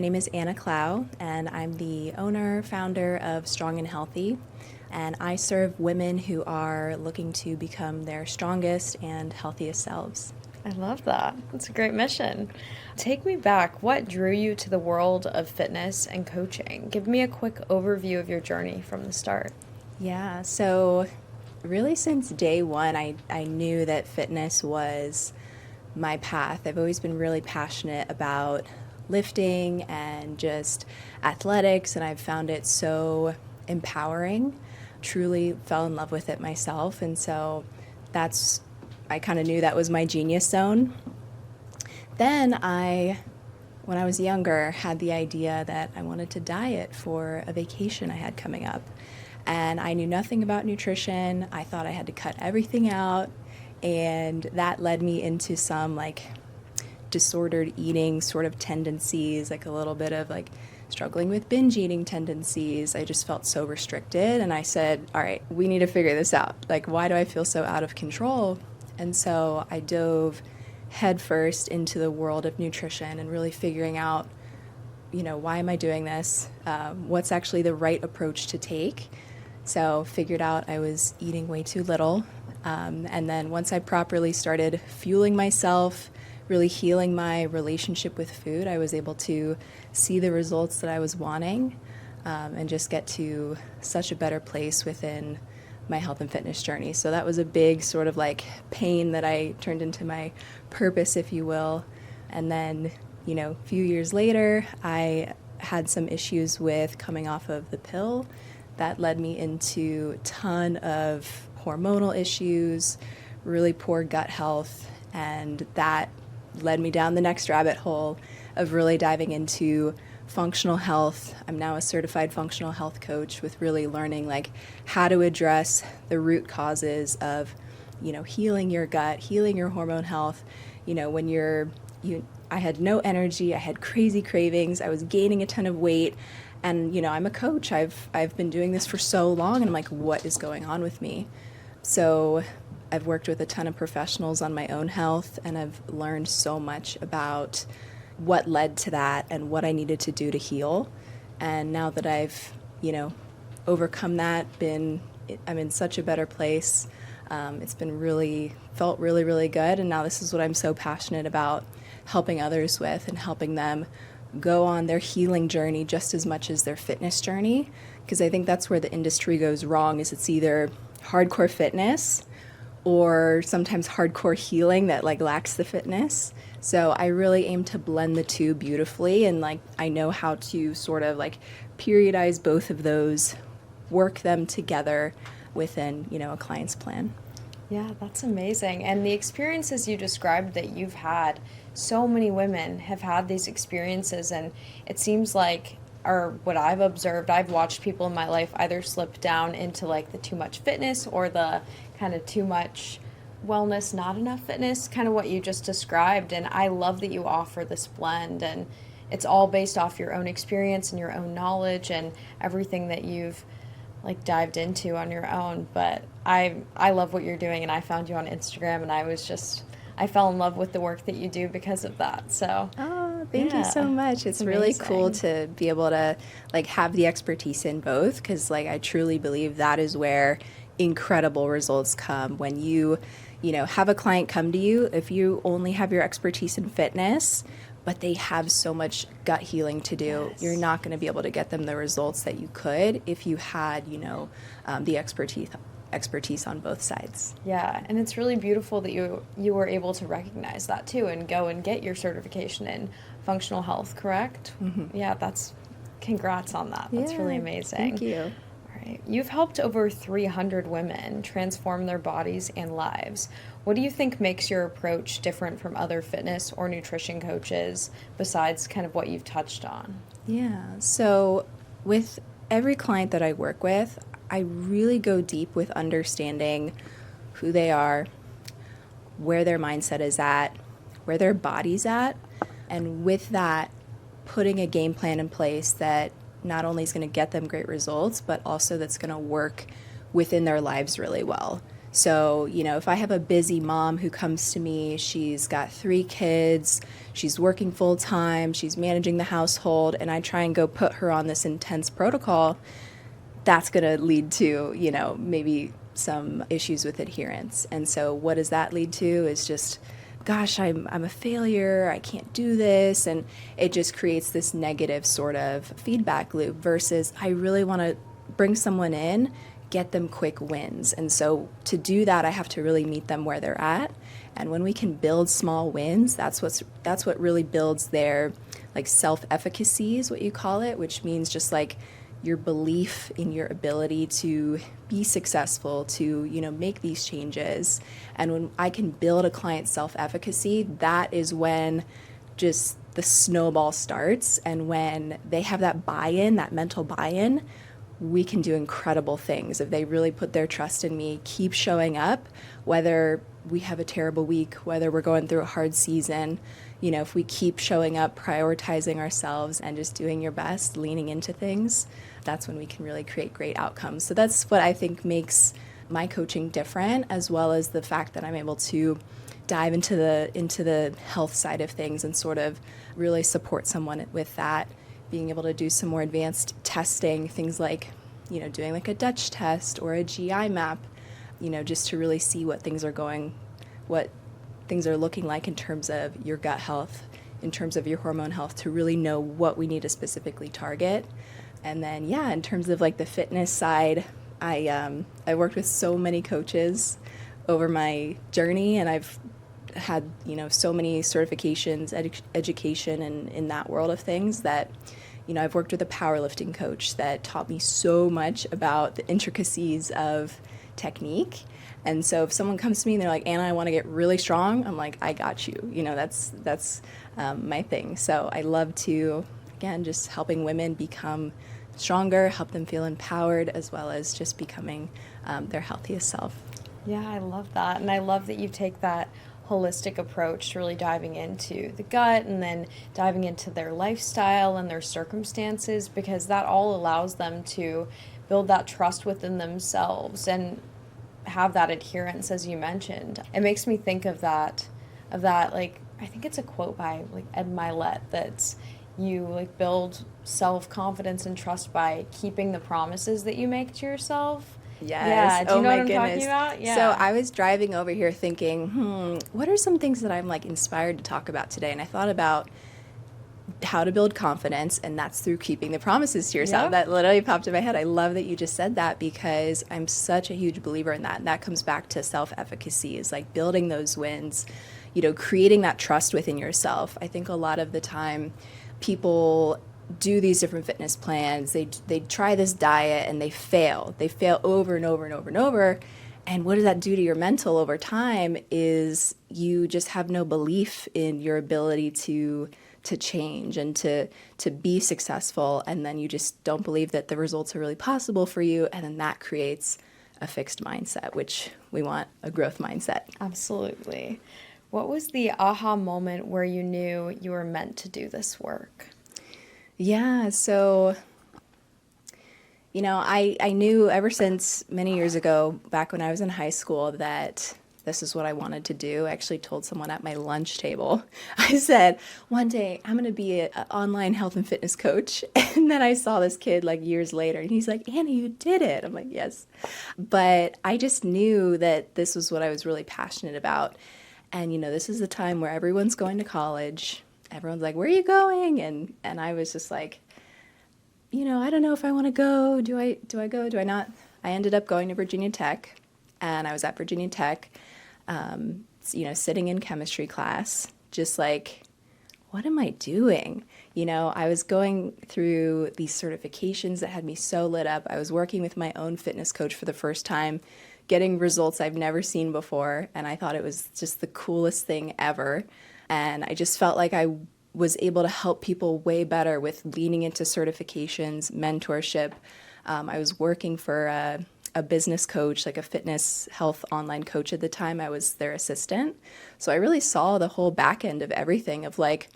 my name is Anna Clough, and I'm the owner, founder of Strong and Healthy. And I serve women who are looking to become their strongest and healthiest selves. I love that. That's a great mission. Take me back. What drew you to the world of fitness and coaching? Give me a quick overview of your journey from the start. Yeah, so really since day one, I knew that fitness was my path. I've always been really passionate about lifting and just athletics, and I've found it so empowering. Truly fell in love with it myself, and so I kind of knew that was my genius zone. Then when I was younger, had the idea that I wanted to diet for a vacation I had coming up. And I knew nothing about nutrition. I thought I had to cut everything out, and that led me into some disordered eating sort of tendencies, like a little bit of struggling with binge eating tendencies. I just felt so restricted, and I said, all right, we need to figure this out. Why do I feel so out of control? And so I dove headfirst into the world of nutrition and really figuring out, why am I doing this? What's actually the right approach to take? So figured out I was eating way too little. And then once I properly started fueling myself, really healing my relationship with food, I was able to see the results that I was wanting, and just get to such a better place within my health and fitness journey. So that was a big sort of pain that I turned into my purpose, if you will. And then, a few years later, I had some issues with coming off of the pill. That led me into a ton of hormonal issues, really poor gut health, and that led me down the next rabbit hole of really diving into functional health. I'm now a certified functional health coach with really learning how to address the root causes of, healing your gut, healing your hormone health. I had no energy, I had crazy cravings, I was gaining a ton of weight, and I'm a coach. I've been doing this for so long, and I'm like, what is going on with me? So I've worked with a ton of professionals on my own health, and I've learned so much about what led to that and what I needed to do to heal. And now that I've, overcome that, I'm in such a better place. It's been felt really, really good. And now this is what I'm so passionate about, helping others with and helping them go on their healing journey just as much as their fitness journey. Because I think that's where the industry goes wrong, is it's either hardcore fitness or sometimes hardcore healing that lacks the fitness. So I really aim to blend the two beautifully, and I know how to sort of periodize both of those, work them together within, a client's plan. Yeah, that's amazing. And the experiences you described that you've had, so many women have had these experiences, and it seems or what I've observed, I've watched people in my life either slip down into the too much fitness or the kind of too much wellness, not enough fitness, kind of what you just described. And I love that you offer this blend, and it's all based off your own experience and your own knowledge and everything that you've dived into on your own. But I love what you're doing, and I found you on Instagram, and I fell in love with the work that you do because of that. So Thank you so much. It's really cool to be able to have the expertise in both, because I truly believe that is where incredible results come. When you have a client come to you, if you only have your expertise in fitness, but they have so much gut healing to do, Yes. You're not going to be able to get them the results that you could if you had, the expertise on both sides. Yeah, and it's really beautiful that you were able to recognize that too and go and get your certification in functional health, correct? Mm-hmm. Yeah, congrats on that. That's really amazing. Thank you. All right. You've helped over 300 women transform their bodies and lives. What do you think makes your approach different from other fitness or nutrition coaches, besides kind of what you've touched on? Yeah, so with every client that I work with, I really go deep with understanding who they are, where their mindset is at, where their body's at, and with that, putting a game plan in place that not only is going to get them great results, but also that's going to work within their lives really well. So, if I have a busy mom who comes to me, she's got 3 kids, she's working full time, she's managing the household, and I try and go put her on this intense protocol, that's going to lead to, maybe some issues with adherence. And so what does that lead to is just, gosh, I'm a failure, I can't do this. And it just creates this negative sort of feedback loop versus I really want to bring someone in, get them quick wins. And so to do that, I have to really meet them where they're at. And when we can build small wins, that's what really builds their like self-efficacy is what you call it, which means just like your belief in your ability to be successful, to, make these changes. And when I can build a client's self-efficacy, that is when just the snowball starts. And when they have that buy-in, that mental buy-in, we can do incredible things. If they really put their trust in me, keep showing up, whether we have a terrible week, whether we're going through a hard season, if we keep showing up, prioritizing ourselves and just doing your best, leaning into things, that's when we can really create great outcomes. So that's what I think makes my coaching different, as well as the fact that I'm able to dive into the health side of things and sort of really support someone with that, being able to do some more advanced testing, things like, doing like a Dutch test or a GI map, just to really see what things are looking like in terms of your gut health, in terms of your hormone health, to really know what we need to specifically target. And then, in terms of like the fitness side, I worked with so many coaches over my journey, and I've had, so many certifications, education in that world of things that, I've worked with a powerlifting coach that taught me so much about the intricacies of technique. And so if someone comes to me and they're like, Anna, I want to get really strong, I'm like, I got you. That's my thing. So I love to, again, just helping women become stronger, help them feel empowered, as well as just becoming their healthiest self. Yeah, I love that. And I love that you take that holistic approach to really diving into the gut and then diving into their lifestyle and their circumstances, because that all allows them to build that trust within themselves and have that adherence, as you mentioned. It makes me think of that like, I think it's a quote by like Ed Milet, that's you like build self-confidence and trust by keeping the promises that you make to yourself. Yes. Yeah, do you know my what I'm goodness. talking about? Yeah. So I was driving over here thinking, what are some things that I'm like inspired to talk about today? And I thought about how to build confidence, and that's through keeping the promises to yourself. Yep. That literally popped in my head. I love that you just said that, because I'm such a huge believer in that. And that comes back to self-efficacy, is like building those wins, creating that trust within yourself. I think a lot of the time people do these different fitness plans, they try this diet and they fail over and over and over and over. And what does that do to your mental over time is you just have no belief in your ability to change and to be successful, and then you just don't believe that the results are really possible for you, and then that creates a fixed mindset, which we want a growth mindset. Absolutely. What was the aha moment where you knew you were meant to do this work? Yeah, so, I knew ever since many years ago, back when I was in high school, that this is what I wanted to do. I actually told someone at my lunch table, I said, one day I'm going to be an online health and fitness coach. And then I saw this kid like years later, and he's like, Anna, you did it. I'm like, yes. But I just knew that this was what I was really passionate about. And, this is the time where everyone's going to college. Everyone's like, where are you going? And I was just like, I don't know if I want to go. Do I go? Do I not? I ended up going to Virginia Tech, and I was at Virginia Tech, sitting in chemistry class, just like, what am I doing? I was going through these certifications that had me so lit up. I was working with my own fitness coach for the first time, getting results I've never seen before, and I thought it was just the coolest thing ever. And I just felt like I was able to help people way better with leaning into certifications, mentorship. I was working for a business coach, like a fitness health online coach at the time. I was their assistant. So I really saw the whole back end of everything of like,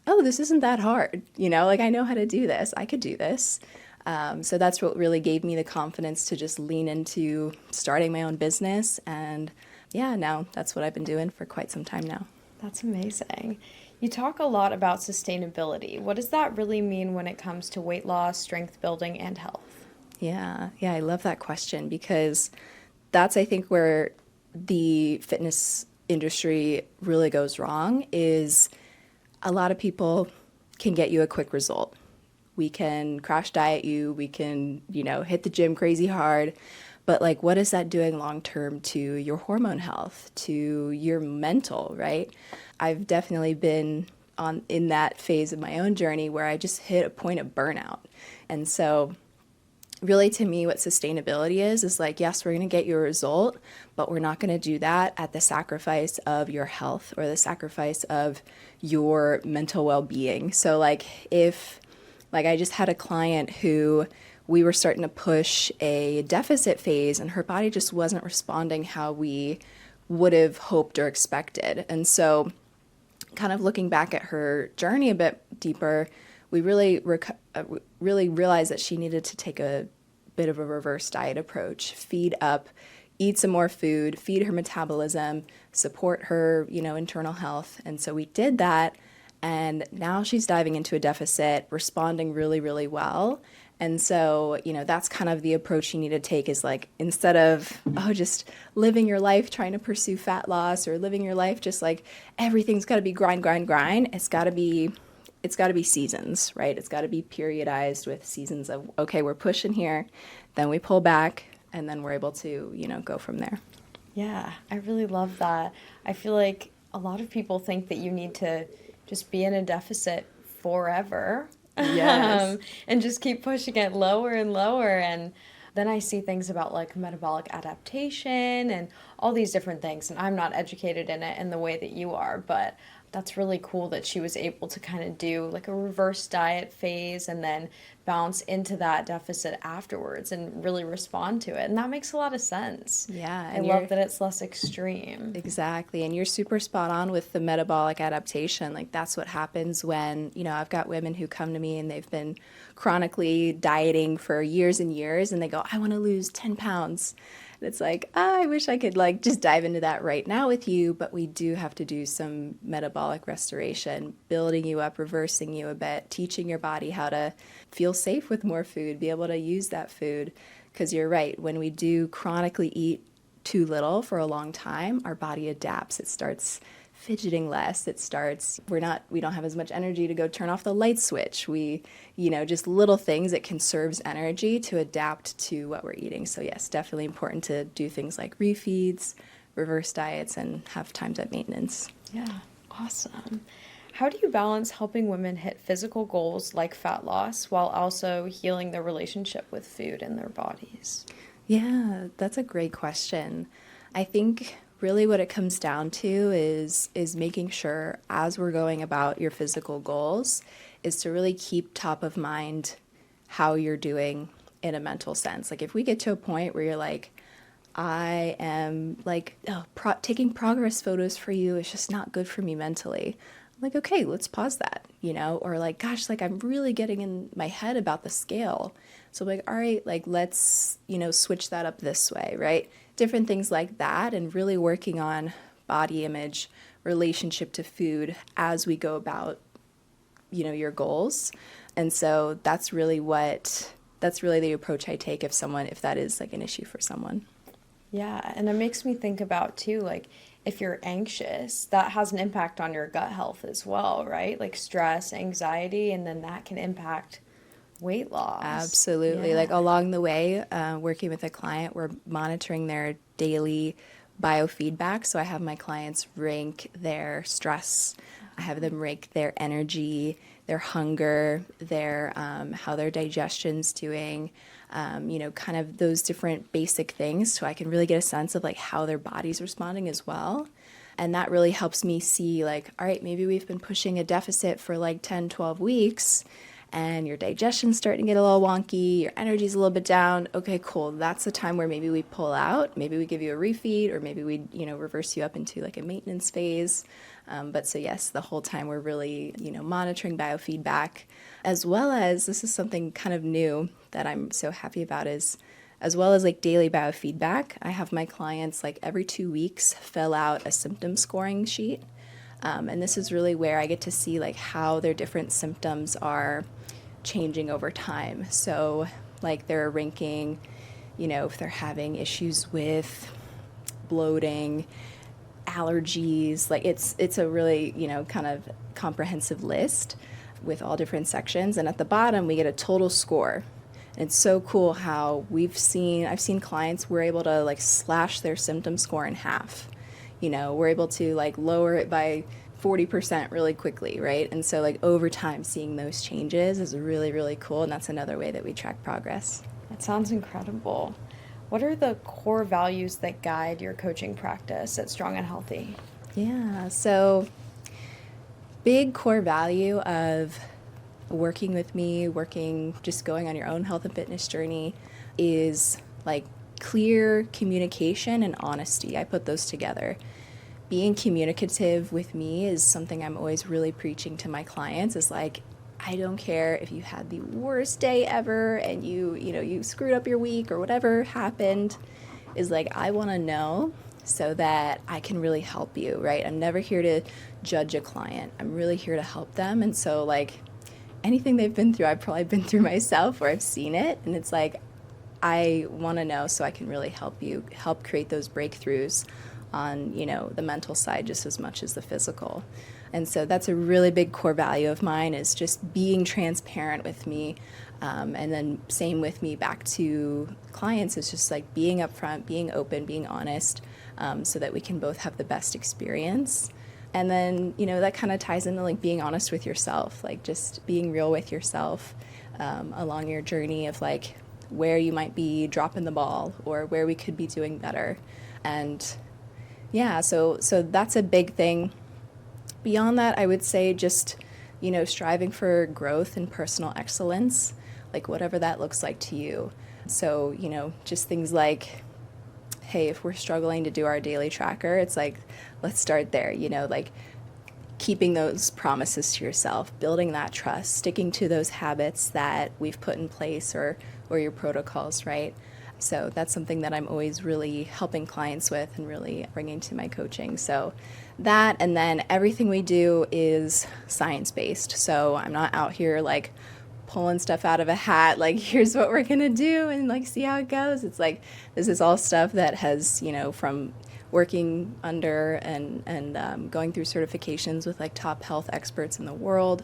oh, this isn't that hard. Like I know how to do this. I could do this. So that's what really gave me the confidence to just lean into starting my own business. And yeah, now that's what I've been doing for quite some time now. That's amazing. You talk a lot about sustainability. What does that really mean when it comes to weight loss, strength building, and health? Yeah, I love that question because that's, I think, where the fitness industry really goes wrong is a lot of people can get you a quick result. We can crash diet you, we can, hit the gym crazy hard, but like what is that doing long term to your hormone health, to your mental, right? I've definitely been on in that phase of my own journey where I just hit a point of burnout. And so really to me what sustainability is like, yes, we're going to get you a result, but we're not going to do that at the sacrifice of your health or the sacrifice of your mental well-being. So like if like I just had a client who we were starting to push a deficit phase and her body just wasn't responding how we would have hoped or expected. And so kind of looking back at her journey a bit deeper, we really realized that she needed to take a bit of a reverse diet approach, feed up, eat some more food, feed her metabolism, support her, internal health. And so we did that. And now she's diving into a deficit, responding really, really well. And so, that's kind of the approach you need to take is like, instead of, just living your life trying to pursue fat loss or living your life just like everything's got to be grind, grind, grind. It's got to be seasons, right? It's got to be periodized with seasons of, okay, we're pushing here, then we pull back, and then we're able to, go from there. Yeah, I really love that. I feel like a lot of people think that you need to just be in a deficit forever. Yes. And just keep pushing it lower and lower. And then I see things about like metabolic adaptation and all these different things. And I'm not educated in it in the way that you are, but that's really cool that she was able to kind of do like a reverse diet phase and then bounce into that deficit afterwards and really respond to it. And that makes a lot of sense. Yeah. I love that it's less extreme. Exactly. And you're super spot on with the metabolic adaptation. Like that's what happens when, I've got women who come to me and they've been chronically dieting for years and years and they go, I want to lose 10 pounds. And it's like, I wish I could like just dive into that right now with you, but we do have to do some metabolic restoration, building you up, reversing you a bit, teaching your body how to feel safe with more food, be able to use that food. Because you're right, when we do chronically eat too little for a long time, our body adapts. It starts fidgeting less. We don't have as much energy to go turn off the light switch. Just little things that conserves energy to adapt to what we're eating. So yes, definitely important to do things like refeeds, reverse diets, and have times at maintenance. Yeah, awesome. How do you balance helping women hit physical goals like fat loss while also healing their relationship with food and their bodies? Yeah, that's a great question. I think really what it comes down to is making sure as we're going about your physical goals is to really keep top of mind how you're doing in a mental sense. Like if we get to a point where you're like, I am like, taking progress photos for you is just not good for me mentally. I'm like, okay, let's pause that, or like, gosh, like I'm really getting in my head about the scale. So I'm like, all right, like let's, switch that up this way, right? Different things like that, and really working on body image, relationship to food as we go about, your goals. And so that's really the approach I take if that is like an issue for someone. Yeah, and it makes me think about too, like if you're anxious, that has an impact on your gut health as well, right? Like stress, anxiety, and then that can impact weight loss. Absolutely. Yeah. Like along the way, working with a client, we're monitoring their daily biofeedback. So I have my clients rank their stress. I have them rank their energy, their hunger, their how their digestion's doing, kind of those different basic things. So I can really get a sense of like how their body's responding as well. And that really helps me see like, all right, maybe we've been pushing a deficit for like 10, 12 weeks. and your digestion's starting to get a little wonky, your energy's a little bit down, okay, cool. That's the time where maybe we pull out, maybe we give you a refeed, or maybe we, reverse you up into like a maintenance phase. But so yes, the whole time we're really, monitoring biofeedback, as well as, this is something kind of new that I'm so happy about, is as well as like daily biofeedback. I have my clients like every 2 weeks fill out a symptom scoring sheet. And this is really where I get to see like how their different symptoms are changing over time. So like they're ranking, if they're having issues with bloating, allergies, like it's a really, kind of comprehensive list with all different sections. And at the bottom, we get a total score. And it's so cool how I've seen clients, we're able to like slash their symptom score in half. We're able to like lower it by 40% really quickly, right? And so like over time, seeing those changes is really, really cool. And that's another way that we track progress. That sounds incredible. What are the core values that guide your coaching practice at Strong and Healthy? Yeah, so big core value of working with me, just going on your own health and fitness journey is like clear communication and honesty. I put those together. Being communicative with me is something I'm always really preaching to my clients, is like, I don't care if you had the worst day ever and you screwed up your week or whatever happened, is like, I want to know so that I can really help you, right? I'm never here to judge a client. I'm really here to help them. And so like anything they've been through, I've probably been through myself, or I've seen it. And it's like, I want to know so I can really help create those breakthroughs on, the mental side just as much as the physical. And so that's a really big core value of mine, is just being transparent with me. And then same with me back to clients, is just like being upfront, being open, being honest, so that we can both have the best experience. And then, that kind of ties into like being honest with yourself, like just being real with yourself along your journey of like where you might be dropping the ball or where we could be doing better. And yeah, so that's a big thing. Beyond that, I would say just, striving for growth and personal excellence, like whatever that looks like to you. So, just things like, hey, if we're struggling to do our daily tracker, it's like, let's start there, like keeping those promises to yourself, building that trust, sticking to those habits that we've put in place, or your protocols, right? So that's something that I'm always really helping clients with and really bringing to my coaching. So that, and then everything we do is science-based. So I'm not out here like pulling stuff out of a hat, like here's what we're gonna do and like see how it goes. It's like, this is all stuff that has, from working under and going through certifications with like top health experts in the world,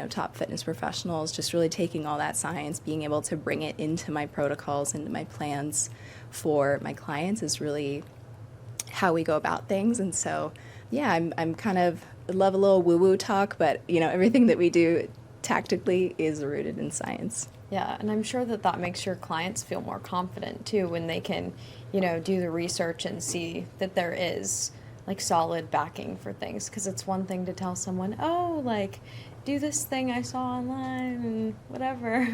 top fitness professionals, just really taking all that science, being able to bring it into my protocols, into my plans for my clients, is really how we go about things. And so, yeah, I'm kind of, I love a little woo-woo talk, but everything that we do tactically is rooted in science. Yeah, and I'm sure that makes your clients feel more confident too when they can, do the research and see that there is like solid backing for things. Because it's one thing to tell someone, oh, like do this thing I saw online and whatever,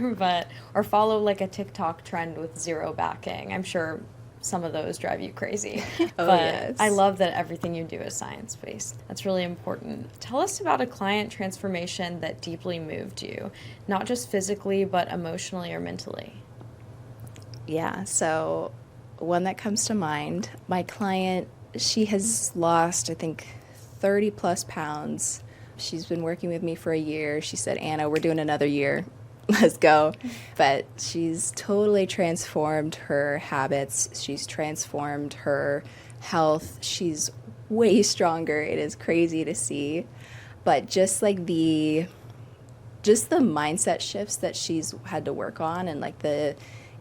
or follow like a TikTok trend with zero backing. I'm sure some of those drive you crazy. Oh, but yes. I love that everything you do is science-based. That's really important. Tell us about a client transformation that deeply moved you, not just physically, but emotionally or mentally. Yeah, so one that comes to mind, my client, she has lost, I think, 30 plus pounds. She's been working with me for a year. She said, Anna, we're doing another year. Let's go. But she's totally transformed her habits. She's transformed her health. She's way stronger. It is crazy to see. But just like the mindset shifts that she's had to work on, and like the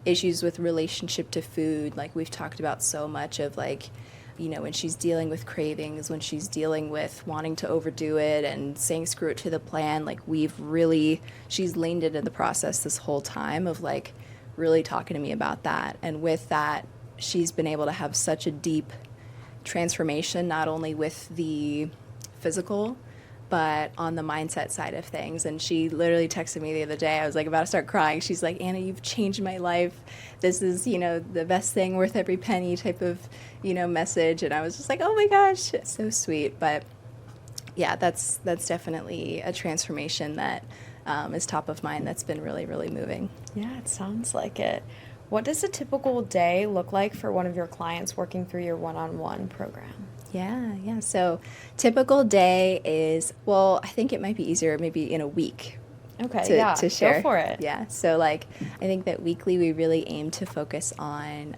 issues with relationship to food, like we've talked about so much of like, when she's dealing with cravings, when she's dealing with wanting to overdo it and saying screw it to the plan, like she's leaned into the process this whole time of like really talking to me about that. And with that, she's been able to have such a deep transformation, not only with the physical but on the mindset side of things. And she literally texted me the other day. I was like about to start crying. She's like, Anna, you've changed my life. This is, the best thing, worth every penny type of, message. And I was just like, oh my gosh, it's so sweet. But yeah, that's definitely a transformation that is top of mind. That's been really, really moving. Yeah, it sounds like it. What does a typical day look like for one of your clients working through your one-on-one program? Yeah. So typical day is, well, I think it might be easier maybe in a week. Okay, to share. Go for it. Yeah, so I think that weekly we really aim to focus on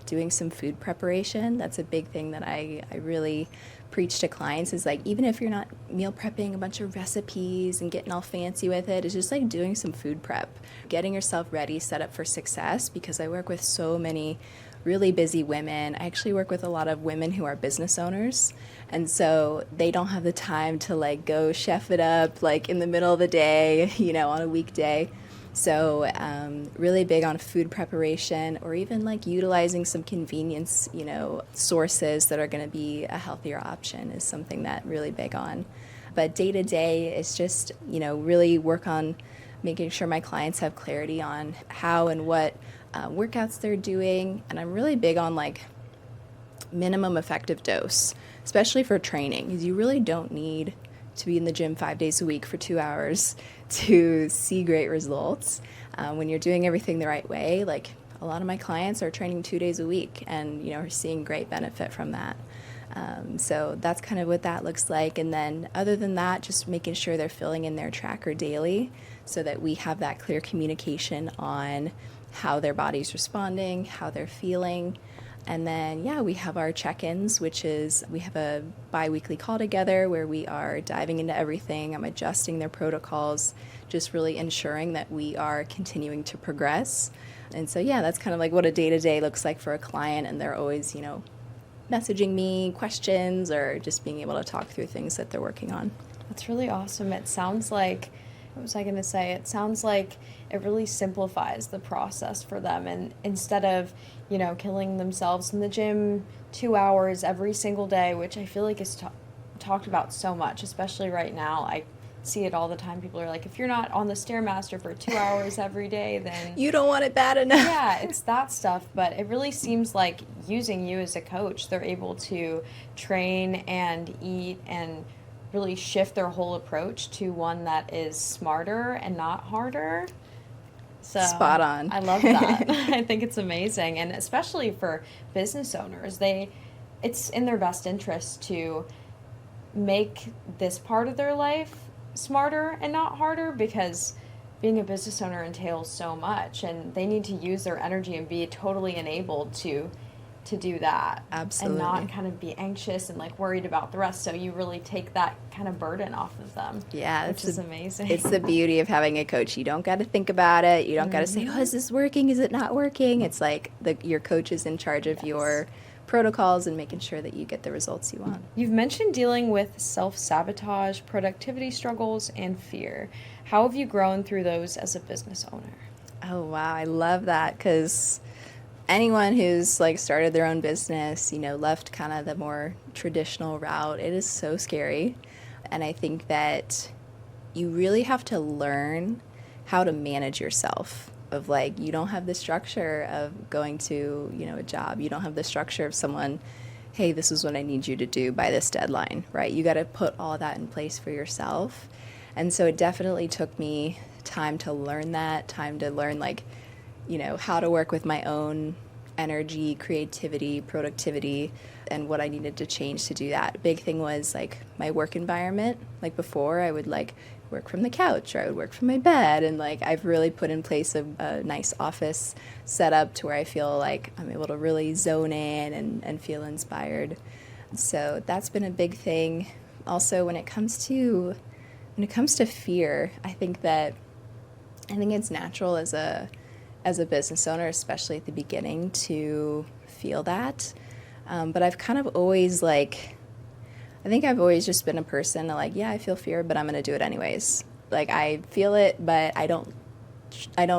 doing some food preparation. That's a big thing that I really preach to clients is even if you're not meal prepping a bunch of recipes and getting all fancy with it, it's just doing some food prep, getting yourself ready, set up for success, because I work with so many really busy women. I actually work with a lot of women who are business owners, and so they don't have the time to go chef it up in the middle of the day, on a weekday. So really big on food preparation, or even utilizing some convenience, sources that are going to be a healthier option is something that really big on. But day to day is just, really work on making sure my clients have clarity on how and what workouts they're doing. And I'm really big on minimum effective dose, especially for training, because you really don't need to be in the gym 5 days a week for 2 hours to see great results. When you're doing everything the right way, a lot of my clients are training 2 days a week and, are seeing great benefit from that. So that's kind of what that looks like. And then other than that, just making sure they're filling in their tracker daily so that we have that clear communication on how their body's responding, how they're feeling. And then, we have our check-ins, which is we have a bi-weekly call together where we are diving into everything. I'm adjusting their protocols, just really ensuring that we are continuing to progress. And so, that's kind of what a day-to-day looks like for a client. And they're always, messaging me questions or just being able to talk through things that they're working on. That's really awesome. It sounds like, what was I going to say? It sounds like it really simplifies the process for them. And instead of, killing themselves in the gym 2 hours every single day, which I feel like is talked about so much, especially right now. I see it all the time. People are like, if you're not on the Stairmaster for 2 hours every day, then you don't want it bad enough. Yeah, it's that stuff. But it really seems like using you as a coach, they're able to train and eat and really shift their whole approach to one that is smarter and not harder. So spot on. I love that. I think it's amazing. And especially for business owners, it's in their best interest to make this part of their life smarter and not harder, because being a business owner entails so much, and they need to use their energy and be totally enabled to do that. Absolutely. And not kind of be anxious and worried about the rest. So you really take that kind of burden off of them. Yeah. Which is amazing. It's the beauty of having a coach. You don't got to think about it. You don't got to say, oh, is this working? Is it not working? It's your coach is in charge of your protocols and making sure that you get the results you want. You've mentioned dealing with self-sabotage, productivity struggles, and fear. How have you grown through those as a business owner? Oh, wow. I love that, because anyone who's started their own business, left kind of the more traditional route, it is so scary. And I think that you really have to learn how to manage yourself. Of you don't have the structure of going to, a job. You don't have the structure of someone, hey, this is what I need you to do by this deadline, right? You got to put all that in place for yourself. And so it definitely took me time to learn that, time to learn how to work with my own energy, creativity, productivity, and what I needed to change to do that. Big thing was my work environment. Before I would work from the couch, or I would work from my bed, and I've really put in place a nice office setup to where I feel I'm able to really zone in and feel inspired. So that's been a big thing. Also, when it comes to fear, I think it's natural as a business owner, especially at the beginning, to feel that. But I've kind of always I think I've always just been a person I feel fear, but I'm going to do it anyways. I feel it, but I don't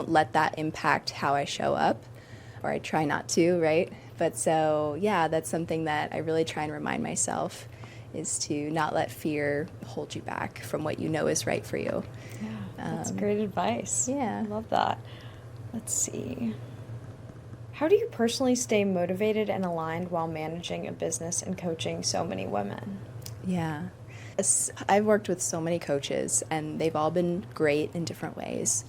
let that impact how I show up, or I try not to, right? But so, that's something that I really try and remind myself is to not let fear hold you back from what you know is right for you. Yeah, that's great advice. Yeah. I love that. Let's see. How do you personally stay motivated and aligned while managing a business and coaching so many women? Yeah. I've worked with so many coaches, and they've all been great in different ways.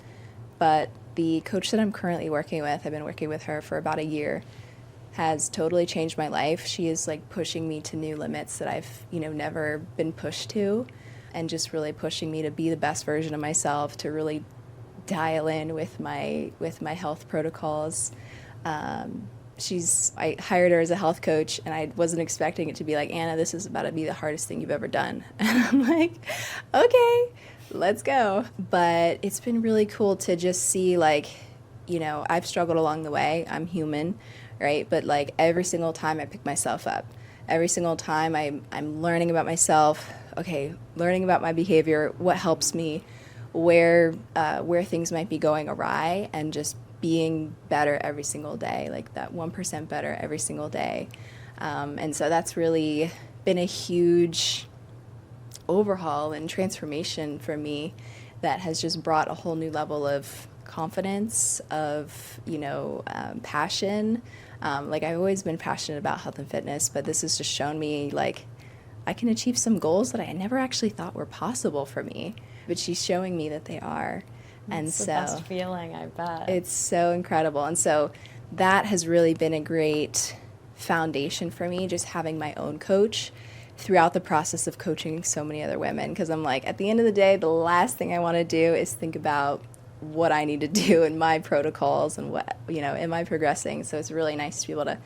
But the coach that I'm currently working with, I've been working with her for about a year, has totally changed my life. She is like pushing me to new limits that I've, never been pushed to, and just really pushing me to be the best version of myself, to really dial in with my health protocols. I hired her as a health coach, and I wasn't expecting it to be like, Anna, this is about to be the hardest thing you've ever done. And I'm like, okay, let's go. But it's been really cool to just see, like, I've struggled along the way. I'm human, right? But like every single time I pick myself up, every single time I'm learning about myself, okay, learning about my behavior, what helps me, where things might be going awry, and just being better every single day, like that 1% better every single day. And so that's really been a huge overhaul and transformation for me that has just brought a whole new level of confidence, of, passion. Like I've always been passionate about health and fitness, but this has just shown me like I can achieve some goals that I never actually thought were possible for me, but she's showing me that they are. It's the best feeling, I bet. It's so incredible. And so that has really been a great foundation for me, just having my own coach throughout the process of coaching so many other women. Because I'm like, at the end of the day, the last thing I want to do is think about what I need to do in my protocols and what, am I progressing? So it's really nice to be able to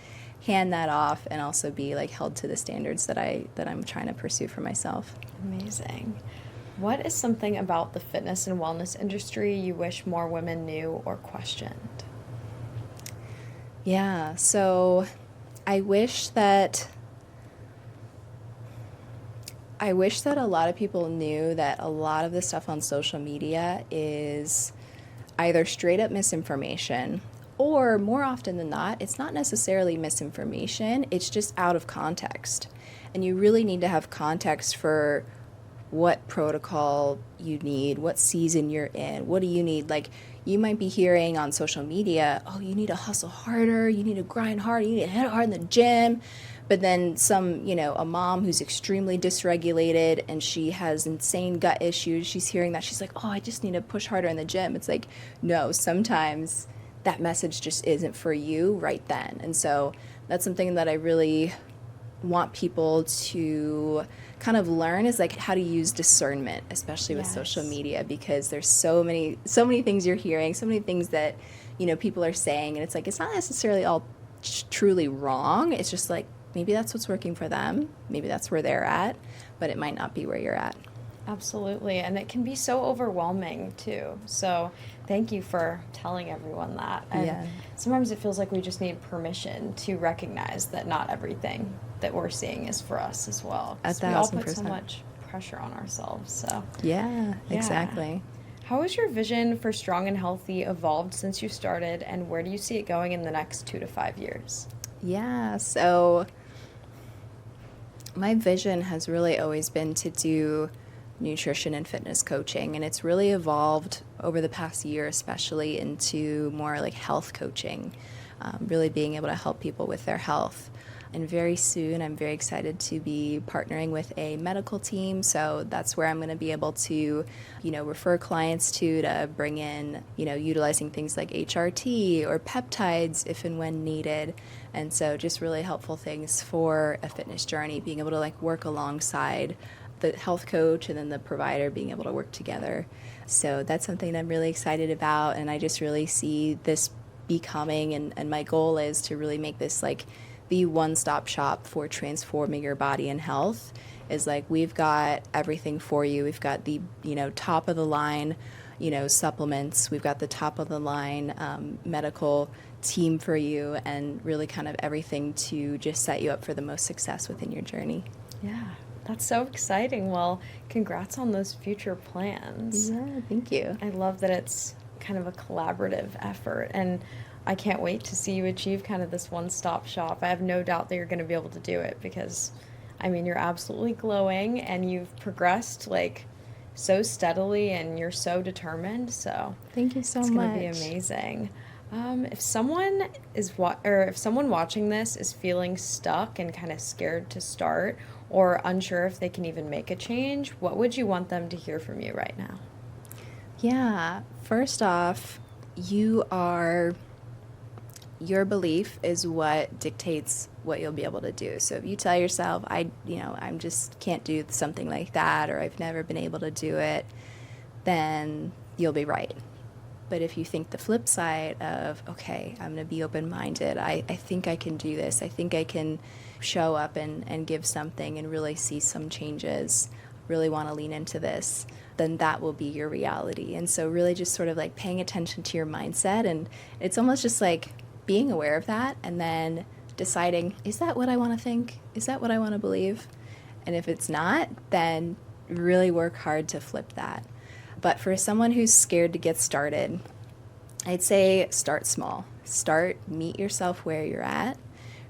hand that off and also be like held to the standards that I'm trying to pursue for myself. Amazing. What is something about the fitness and wellness industry you wish more women knew or questioned? Yeah, so I wish that a lot of people knew that a lot of the stuff on social media is either straight up misinformation, or more often than not, it's not necessarily misinformation, it's just out of context. And you really need to have context for what protocol you need, what season you're in, what do you need. Like, you might be hearing on social media, oh, you need to hustle harder, you need to grind harder, you need to hit hard in the gym. But then a mom who's extremely dysregulated and she has insane gut issues, she's hearing that, she's like, oh, I just need to push harder in the gym. It's like, no, sometimes that message just isn't for you right then. And so that's something that I really want people to kind of learn, is like how to use discernment, especially with social media, because there's so many things you're hearing, so many things that people are saying, and it's like, it's not necessarily all truly wrong. It's just like, maybe that's what's working for them, maybe that's where they're at, but it might not be where you're at. Absolutely, and it can be so overwhelming too. So thank you for telling everyone that. And sometimes it feels like we just need permission to recognize that not everything that we're seeing is for us as well. 1,000%. We all put so much pressure on ourselves. So yeah, exactly. How has your vision for Strong and Healthy evolved since you started, and where do you see it going in the next 2 to 5 years? Yeah, so my vision has really always been to do nutrition and fitness coaching, and it's really evolved over the past year, especially into more like health coaching, really being able to help people with their health. And very soon, I'm very excited to be partnering with a medical team. So that's where I'm going to be able to, refer clients to bring in, utilizing things like HRT or peptides if and when needed. And so just really helpful things for a fitness journey, being able to like work alongside the health coach and then the provider, being able to work together. So that's something that I'm really excited about. And I just really see this becoming, and my goal is to really make this like the one-stop shop for transforming your body and health. Is like, we've got everything for you. We've got the top of the line supplements, we've got the top of the line medical team for you, and really kind of everything to just set you up for the most success within your journey. Yeah, that's so exciting. Well, congrats on those future plans. Yeah, thank you. I love that it's kind of a collaborative effort, and I can't wait to see you achieve kind of this one-stop shop. I have no doubt that you're going to be able to do it, because I mean, you're absolutely glowing and you've progressed like so steadily and you're so determined. So Thank you so it's going to be much. amazing. If someone or if someone watching this is feeling stuck and kind of scared to start or unsure if they can even make a change, what would you want them to hear from you right now? Yeah, first off, you are your belief is what dictates what you'll be able to do. So if you tell yourself, I'm just can't do something like that, or I've never been able to do it, then you'll be right. But if you think the flip side of, okay, I'm going to be open minded, I think I can do this, I think I can show up and give something and really see some changes, really want to lean into this, then that will be your reality. And so, really, just sort of like paying attention to your mindset. And it's almost just like being aware of that and then deciding, is that what I want to think? Is that what I want to believe? And if it's not, then really work hard to flip that. But for someone who's scared to get started, I'd say start small. Meet yourself where you're at.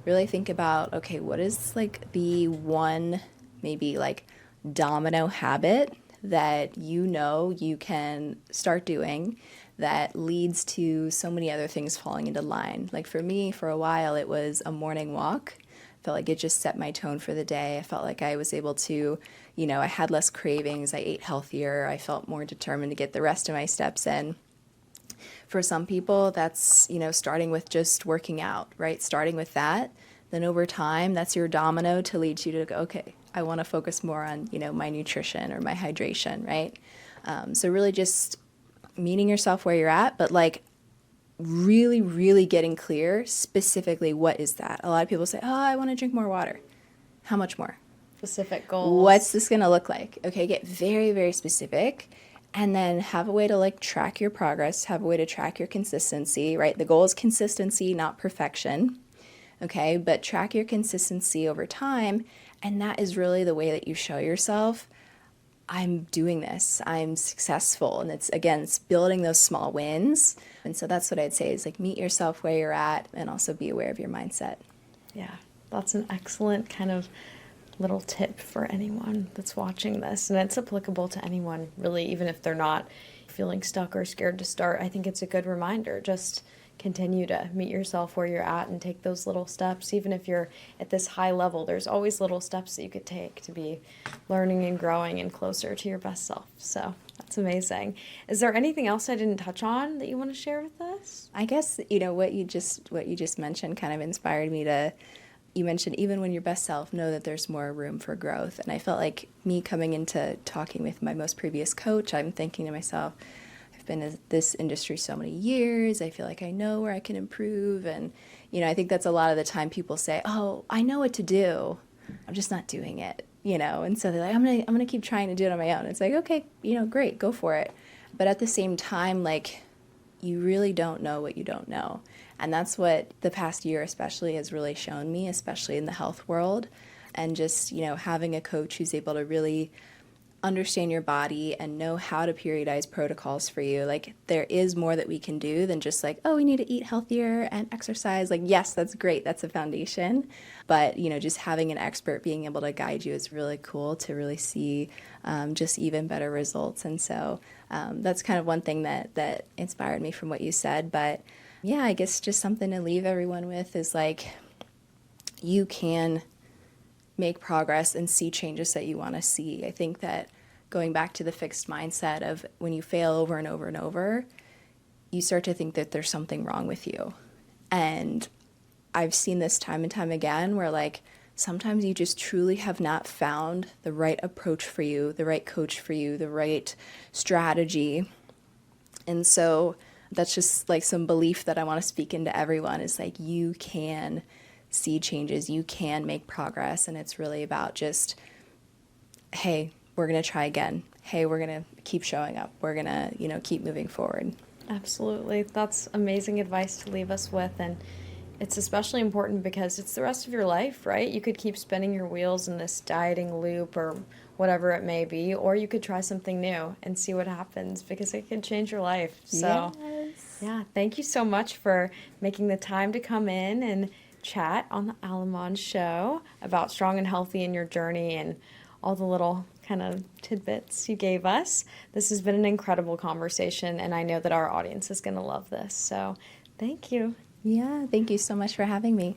Really think about, okay, what is like the one, maybe like domino habit that you can start doing that leads to so many other things falling into line. Like for me, for a while, it was a morning walk. Felt like it just set my tone for the day. I felt like I was able to, I had less cravings. I ate healthier. I felt more determined to get the rest of my steps in. For some people, that's, starting with just working out, right? Starting with that. Then over time, that's your domino to lead you to go, okay, I want to focus more on, my nutrition or my hydration, right? So really just meeting yourself where you're at, but like really, really getting clear specifically what is that. A lot of people say, oh, I want to drink more water. How much more? Specific What's goals. this going to look like? Okay, get very, very specific and then have a way to like track your progress, have a way to track your consistency, right? The goal is consistency, not perfection. Okay, but track your consistency over time. And that is really the way that you show yourself, I'm doing this, I'm successful. And it's building those small wins. And so that's what I'd say is like meet yourself where you're at and also be aware of your mindset. Yeah, that's an excellent kind of little tip for anyone that's watching this. And it's applicable to anyone, really, even if they're not feeling stuck or scared to start. I think it's a good reminder. Just continue to meet yourself where you're at and take those little steps. Even if you're at this high level, there's always little steps that you could take to be learning and growing and closer to your best self. So that's amazing. Is there anything else I didn't touch on that you want to share with us? I guess, what you just mentioned kind of inspired me to, you mentioned even when your best self, know that there's more room for growth. And I felt like me coming into talking with my most previous coach, I'm thinking to myself, I've been in this industry so many years. I feel like I know where I can improve. And, I think that's a lot of the time people say, oh, I know what to do. I'm just not doing it, And so they're like, I'm gonna keep trying to do it on my own. It's like, okay, great, go for it. But at the same time, like, you really don't know what you don't know. And that's what the past year especially has really shown me, especially in the health world. And just, having a coach who's able to really understand your body and know how to periodize protocols for you. Like there is more that we can do than just like, oh, we need to eat healthier and exercise. Like, yes, that's great. That's a foundation. But, just having an expert being able to guide you is really cool to really see just even better results. And so that's kind of one thing that inspired me from what you said. But yeah, I guess just something to leave everyone with is like, you can make progress and see changes that you want to see. I think that going back to the fixed mindset of when you fail over and over and over, you start to think that there's something wrong with you. And I've seen this time and time again where like sometimes you just truly have not found the right approach for you, the right coach for you, the right strategy. And so that's just like some belief that I want to speak into everyone is like you can see changes, you can make progress, and it's really about just, hey, we're going to try again. Hey, we're going to keep showing up. We're going to, keep moving forward. Absolutely. That's amazing advice to leave us with. And it's especially important because it's the rest of your life, right? You could keep spinning your wheels in this dieting loop or whatever it may be, or you could try something new and see what happens because it could change your life. So, Yes. yeah, thank you so much for making the time to come in and chat on the Alamon Show about strong and healthy in your journey and all the little kind of tidbits you gave us. This has been an incredible conversation, and I know that our audience is going to love this. So thank you. Yeah, thank you so much for having me.